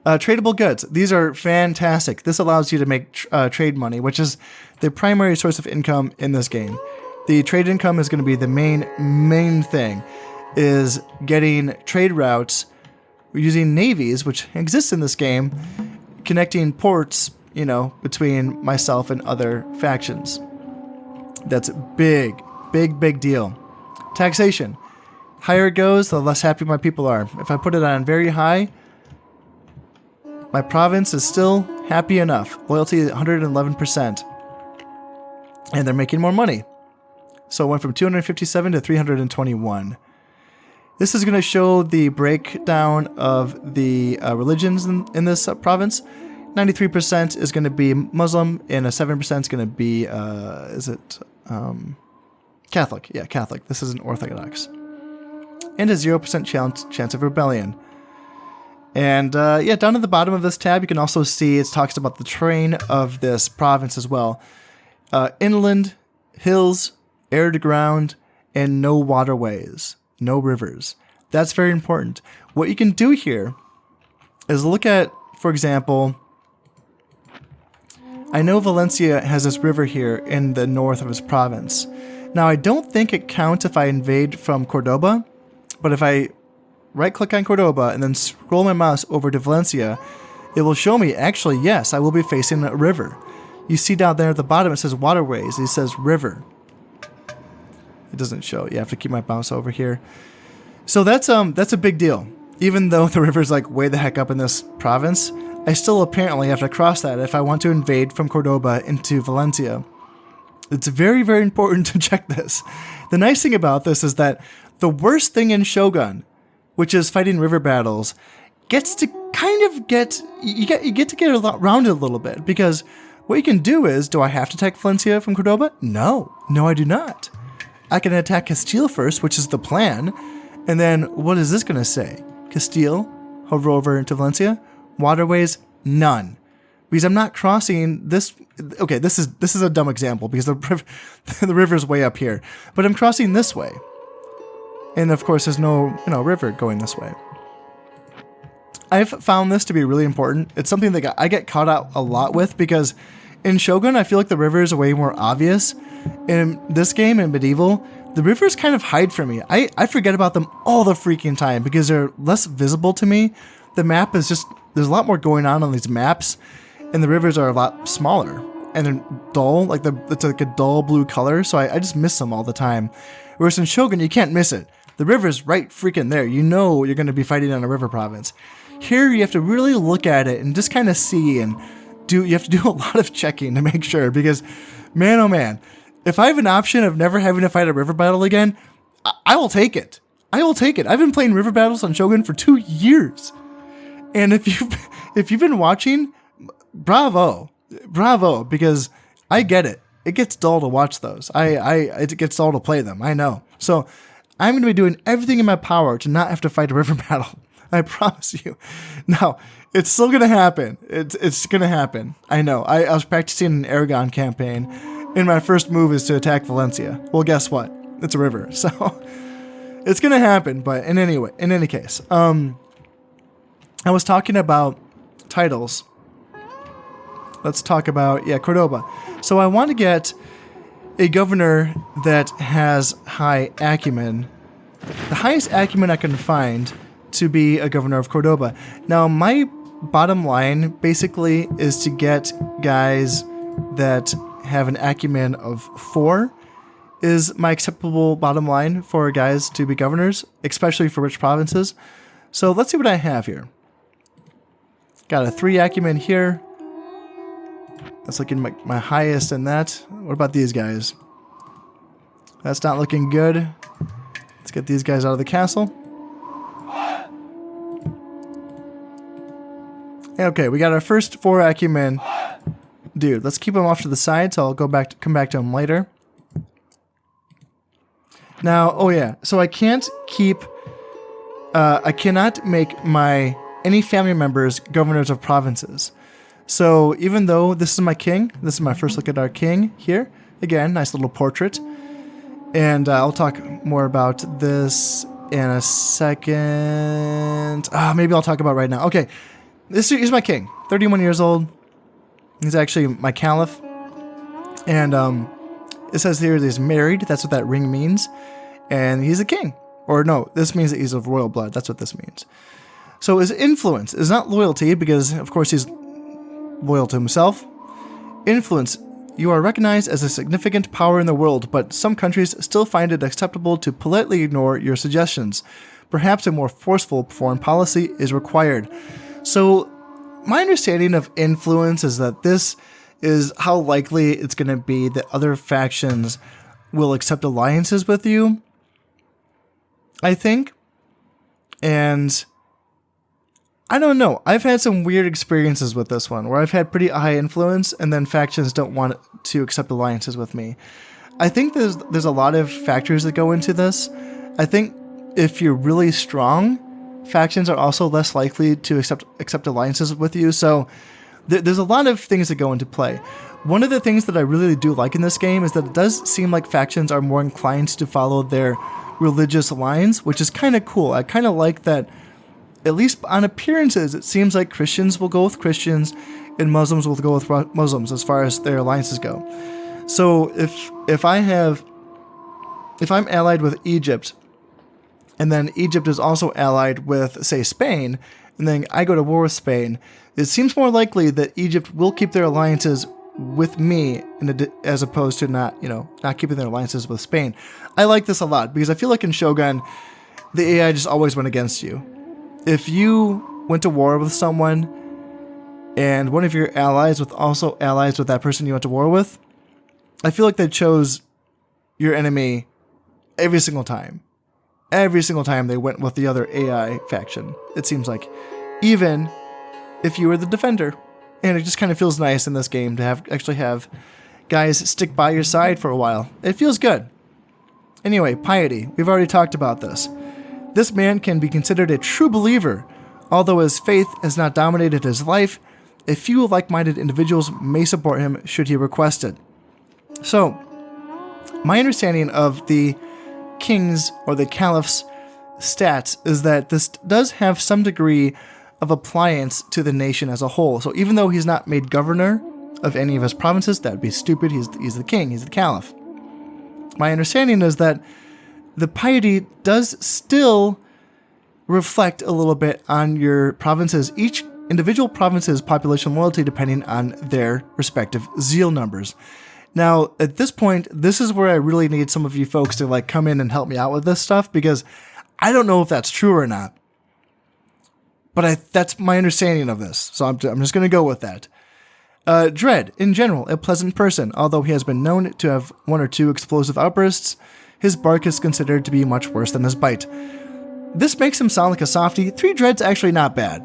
Speaker 2: Tradable goods. These are fantastic. This allows you to make trade money, which is the primary source of income in this game. The trade income is going to be the main thing, is getting trade routes using navies, which exist in this game, connecting ports, between myself and other factions. That's big deal. Taxation. Higher it goes, the less happy my people are. If I put it on very high, my province is still happy enough. Loyalty is 111%. And they're making more money. So it went from 257 to 321. This is going to show the breakdown of the religions in this province. 93% is going to be Muslim, and 7% is going to be, Catholic? Yeah, Catholic. This isn't Orthodox. And a 0% chance of rebellion. And down at the bottom of this tab, you can also see it talks about the terrain of this province as well. Inland, hills, air to ground, and no waterways, no rivers. That's very important. What you can do here is look at, for example, I know Valencia has this river here in the north of its province. Now, I don't think it counts if I invade from Cordoba, but if I right-click on Cordoba and then scroll my mouse over to Valencia, it will show me, actually, yes, I will be facing a river. You see down there at the bottom, it says waterways. It says river. It doesn't show. You have to keep my mouse over here. So that's a big deal. Even though the river's like way the heck up in this province, I still apparently have to cross that if I want to invade from Cordoba into Valencia. It's very, very important to check this. The nice thing about this is that the worst thing in Shogun, which is fighting river battles, gets to kind of get around it a little bit, because what you can do is, do I have to attack Valencia from Cordoba? No, I do not. I can attack Castile first, which is the plan, and then what is this going to say? Castile, hover over into Valencia, waterways, none. Because I'm not crossing this. Okay, this is a dumb example because the river's way up here, but I'm crossing this way. And of course, there's no river going this way. I've found this to be really important. It's something that I get caught out a lot with, because in Shogun, I feel like the rivers are way more obvious. In this game, in Medieval, the rivers kind of hide from me. I forget about them all the freaking time because they're less visible to me. The map is just, there's a lot more going on these maps, and the rivers are a lot smaller and they're dull. It's like a dull blue color, so I just miss them all the time. Whereas in Shogun, you can't miss it. The river's right freaking there. You know you're going to be fighting on a river province. Here, you have to really look at it and just kind of see, and you have to do a lot of checking to make sure, because, man, oh man, if I have an option of never having to fight a river battle again, I will take it. I will take it. I've been playing river battles on Shogun for 2 years. And if you've been watching, bravo, because I get it. It gets dull to watch those. It gets dull to play them. I know. So I'm going to be doing everything in my power to not have to fight a river battle. I promise you. Now, it's still going to happen. It's going to happen. I know. I was practicing an Aragon campaign, and my first move is to attack Valencia. Well, guess what? It's a river. So it's going to happen. But in any case, I was talking about titles. Let's talk about, Cordoba. So I want to get a governor that has high acumen. The highest acumen I can find to be a governor of Cordoba. Now, my bottom line basically is to get guys that have an acumen of 4 is my acceptable bottom line for guys to be governors, especially for rich provinces. So let's see what I have here. Got a 3 acumen here. That's looking my highest in that. What about these guys? That's not looking good. Let's get these guys out of the castle. Okay, we got our first 4 acumen. Dude, let's keep him off to the side, so I'll come back to him later. Now, oh yeah, so I can't keep... I cannot make any family members governors of provinces. So even though this is my king, this is my first look at our king here. Again, nice little portrait. And I'll talk more about this in a second. Maybe I'll talk about it right now. Okay, he's my king, 31 years old. He's actually my caliph. And it says here that he's married. That's what that ring means. And he's a king. Or no, this means that he's of royal blood. That's what this means. So his influence is not loyalty because, of course, he's loyal to himself. Influence. You are recognized as a significant power in the world, but some countries still find it acceptable to politely ignore your suggestions. Perhaps a more forceful foreign policy is required. So, my understanding of influence is that this is how likely it's going to be that other factions will accept alliances with you, I think. And I don't know. I've had some weird experiences with this one where I've had pretty high influence and then factions don't want to accept alliances with me. I think there's a lot of factors that go into this. I think if you're really strong, factions are also less likely to accept alliances with you. So there's a lot of things that go into play. One of the things that I really do like in this game is that it does seem like factions are more inclined to follow their religious lines, which is kind of cool. I kind of like that. At least on appearances, it seems like Christians will go with Christians and Muslims will go with Muslims as far as their alliances go. So if I'm allied with Egypt, and then Egypt is also allied with, say, Spain, and then I go to war with Spain, it seems more likely that Egypt will keep their alliances with me as opposed to not keeping their alliances with Spain. I like this a lot because I feel like in Shogun, the AI just always went against you. If you went to war with someone and one of your allies was also allies with that person you went to war with, I feel like they chose your enemy every single time. Every single time they went with the other AI faction, it seems like. Even if you were the defender. And it just kind of feels nice in this game to actually have guys stick by your side for a while. It feels good. Anyway, piety. We've already talked about this. This man can be considered a true believer. Although his faith has not dominated his life, a few like-minded individuals may support him should he request it. So, my understanding of the king's or the caliph's stats is that this does have some degree of appliance to the nation as a whole. So even though he's not made governor of any of his provinces, that would be stupid. He's the king. He's the caliph. My understanding is that the piety does still reflect a little bit on your provinces, each individual province's population loyalty depending on their respective zeal numbers. Now, at this point, this is where I really need some of you folks to come in and help me out with this stuff because I don't know if that's true or not. But that's my understanding of this, so I'm just going to go with that. Dread, in general, a pleasant person, although he has been known to have 1 or 2 explosive outbursts. His bark is considered to be much worse than his bite. This makes him sound like a softie. 3 dread's actually not bad.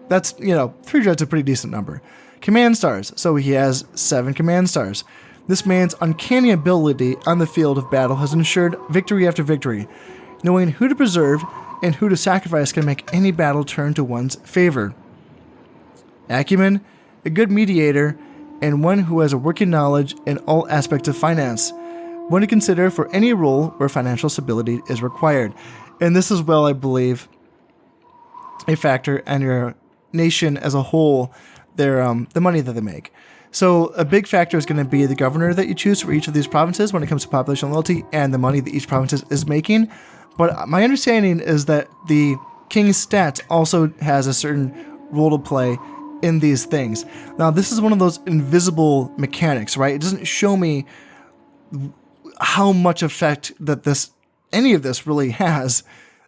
Speaker 2: That's, 3 dread's a pretty decent number. Command stars, so he has 7 command stars. This man's uncanny ability on the field of battle has ensured victory after victory. Knowing who to preserve and who to sacrifice can make any battle turn to one's favor. Acumen, a good mediator, and one who has a working knowledge in all aspects of finance. One to consider for any role where financial stability is required. And this is, well, I believe, a factor in your nation as a whole, the money that they make. So a big factor is going to be the governor that you choose for each of these provinces when it comes to population loyalty and the money that each province is making. But my understanding is that the king's stats also has a certain role to play in these things. Now, this is one of those invisible mechanics, right? It doesn't show me how much effect that any of this really has.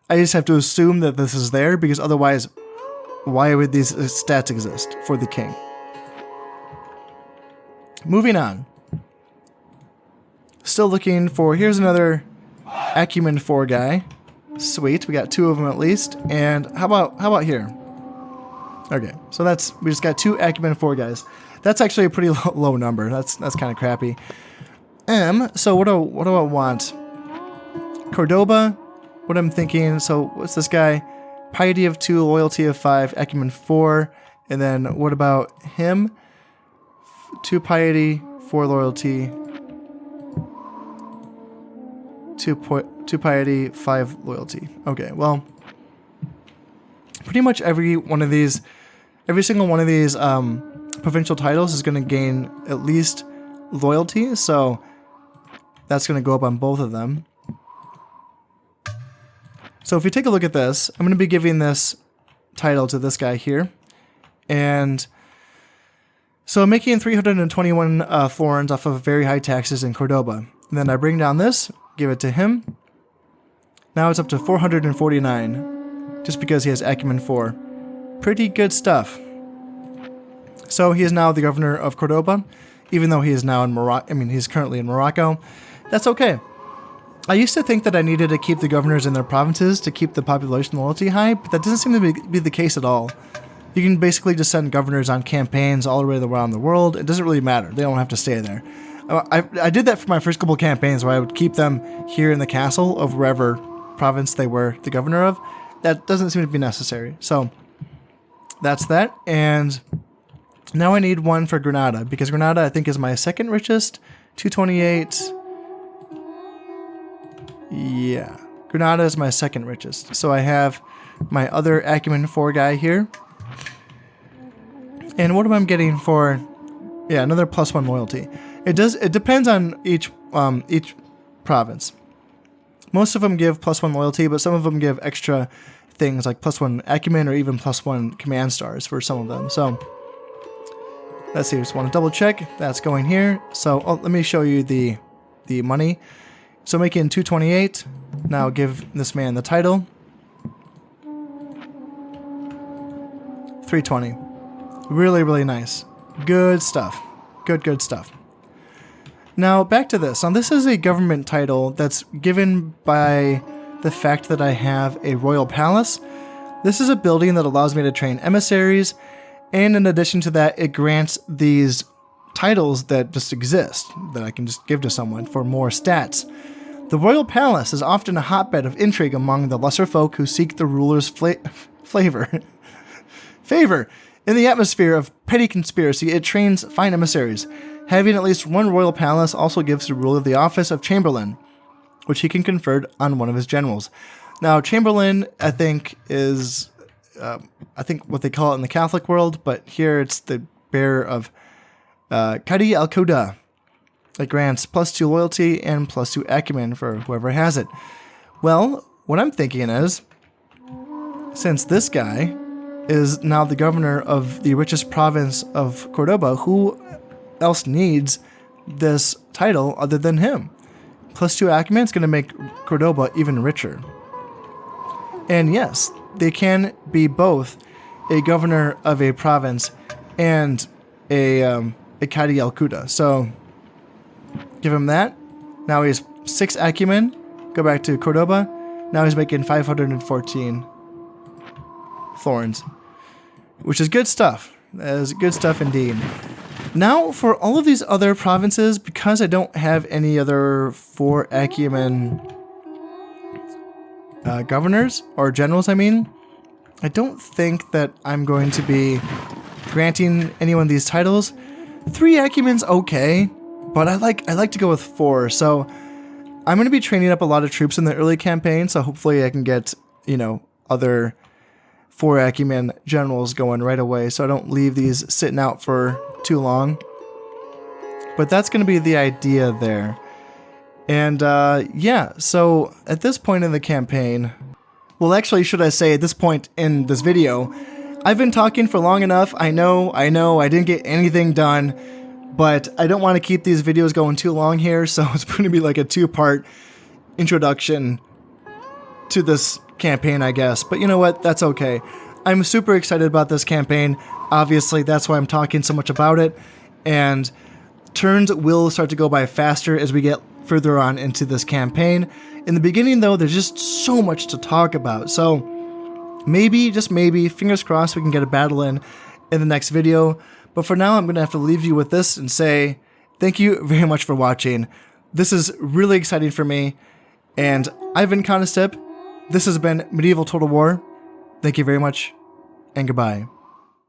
Speaker 2: I just have to assume that this is there because otherwise, why would these stats exist for the king? Moving on. Still looking for, here's another Acumen 4 guy. Sweet, we got 2 of them at least. And how about here? Okay, so we just got 2 acumen 4 guys. That's actually a pretty low number. That's kind of crappy. So what do I want? Cordoba. What I'm thinking. So what's this guy? Piety of 2, loyalty of 5, acumen 4, and then what about him? 2 piety, 4 loyalty, 2 piety, 5 loyalty. Okay, well, pretty much every single one of these provincial titles is going to gain at least loyalty, so that's going to go up on both of them. So if you take a look at this, I'm going to be giving this title to this guy here, and so I'm making 321 florins off of very high taxes in Cordoba. And then I bring down this, give it to him. Now it's up to 449, just because he has acumen 4. Pretty good stuff. So he is now the governor of Cordoba, even though he is now in Morocco. I mean, he's currently in Morocco. That's okay. I used to think that I needed to keep the governors in their provinces to keep the population loyalty high, but that doesn't seem to be the case at all. You can basically just send governors on campaigns all around the world. It doesn't really matter. They don't have to stay there. I did that for my first couple of campaigns where I would keep them here in the castle of wherever province they were the governor of. That doesn't seem to be necessary. So that's that. And now I need one for Granada, because Granada I think is my second richest. 228. Yeah. Granada is my second richest. So I have my other acumen 4 guy here. And what am I getting for? Yeah, another +1 loyalty. It depends on each province. Most of them give +1 loyalty, but some of them give extra things like +1 acumen or even +1 command stars for some of them. So let's see. Just want to double check. That's going here. So let me show you the money. So making 228. Now give this man the title. 320. Really, really nice. Good stuff. Good stuff. Now, back to this. Now, this is a government title that's given by the fact that I have a royal palace. This is a building that allows me to train emissaries, and in addition to that, it grants these titles that just exist, that I can just give to someone for more stats. The royal palace is often a hotbed of intrigue among the lesser folk who seek the ruler's favor. In the atmosphere of petty conspiracy, it trains fine emissaries. Having at least one royal palace also gives the ruler the office of Chamberlain, which he can confer on one of his generals. Now, Chamberlain, I think, is what they call it in the Catholic world, but here it's the bearer of Qadi al-Quda. It grants +2 loyalty and +2 acumen for whoever has it. Well, what I'm thinking is, since this guy is now the governor of the richest province of Cordoba, who else needs this title other than him? +2 acumen is going to make Cordoba even richer. And yes, they can be both a governor of a province and a Qadi al-Quda. So give him that. Now he has 6 acumen. Go back to Cordoba. Now he's making 514 florins, which is good stuff. That is good stuff indeed. Now, for all of these other provinces, because I don't have any other 4 acumen governors, or generals, I mean, I don't think that I'm going to be granting anyone these titles. 3 acumen's okay, but I like to go with 4, so I'm going to be training up a lot of troops in the early campaign, so hopefully I can get, other 4 acumen generals going right away, so I don't leave these sitting out for too long. But that's going to be the idea there. And yeah, so at this point in the campaign, well, actually, should I say at this point in this video, I've been talking for long enough. I know, I didn't get anything done, but I don't want to keep these videos going too long here, so it's going to be like a 2-part introduction to this campaign, I guess. But you know what? That's okay. I'm super excited about this campaign. Obviously, that's why I'm talking so much about it. And turns will start to go by faster as we get further on into this campaign. In the beginning, though, there's just so much to talk about. So maybe, just maybe, fingers crossed we can get a battle in the next video. But for now, I'm going to have to leave you with this and say thank you very much for watching. This is really exciting for me. And I've been Conquest. This has been Medieval Total War. Thank you very much, and goodbye.